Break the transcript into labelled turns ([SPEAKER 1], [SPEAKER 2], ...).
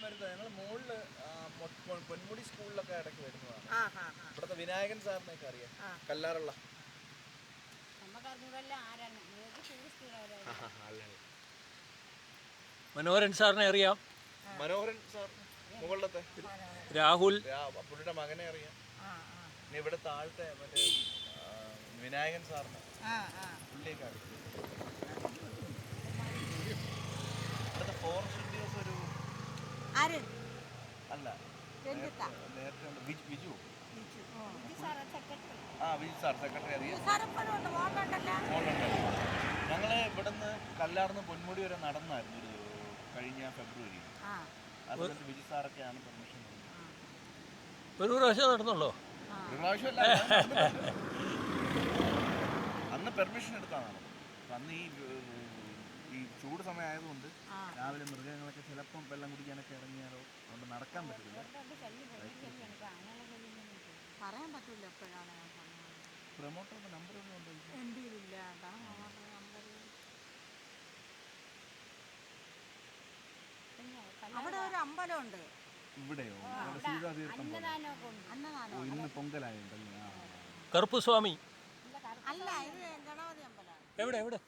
[SPEAKER 1] വരുന്നത് ഞങ്ങൾ മുകളില് പൊന്മുടി സ്കൂളിലൊക്കെ ഇടയ്ക്ക് വരുന്നതാണ്. ഇവിടുത്തെ വിനായകൻ സാറിനെയൊക്കെ അറിയാം, കല്ലാറുള്ള.
[SPEAKER 2] മനോഹരൻ സാറിനെ അറിയാം.
[SPEAKER 1] മനോഹരൻ സാർ മുകളിലത്തെ
[SPEAKER 2] രാഹുൽ
[SPEAKER 1] പുള്ളിയുടെ മകനെ അറിയാം. പിന്നെ ഇവിടെ താഴത്തെ മറ്റേ വിനായകൻ സാറിന് പുള്ളിയൊക്കെ അറിയാം. ഇവിടുത്തെ ഫോറസ്റ്റ് ഉദ്യോഗസ്ഥ ഒരു അല്ല നേരത്തെ വിജു വിജു സാർ സെക്രട്ടറി അറിയാം. ഞങ്ങള് ഇവിടുന്ന് കല്ലാർന്ന് പൊന്മുടി വരെ നടന്നായിരുന്നു കഴിഞ്ഞ ഫെബ്രുവരി. അതുകൊണ്ട് വിജു സാറൊക്കെയാണ് പെർമിഷൻ.
[SPEAKER 2] ഒരു പ്രാവശ്യം നടന്നുള്ളൂ.
[SPEAKER 1] ഒരു പ്രാവശ്യമല്ല, അന്ന് പെർമിഷൻ എടുത്താണ്. അന്ന് ഈ ചൂട് സമയം ആയതുകൊണ്ട് രാവിലെ മൃഗങ്ങളൊക്കെ ചിലപ്പം വെള്ളം കുടിക്കാനൊക്കെ ഇറങ്ങിയാലോ, അതുകൊണ്ട് നടക്കാൻ പറ്റില്ല.
[SPEAKER 3] പറയാൻ പറ്റില്ല എപ്പോഴാണ്.
[SPEAKER 1] പ്രൊമോട്ടറുടെ നമ്പർ ഒന്നും ഉണ്ടോ?
[SPEAKER 3] എൻ്റെ ഇല്ല. അവിടെ ഒരു അമ്പലമുണ്ട്.
[SPEAKER 1] ഇവിടെയോ? സീതാതീർത്ഥം. ഇന്ന് പൊങ്കലായുണ്ടല്ലേ?
[SPEAKER 2] കറുപ്പുസ്വാമി
[SPEAKER 3] അല്ല, ഇത് ഗണപതി അമ്പലമാണ്.
[SPEAKER 2] എവിടെ?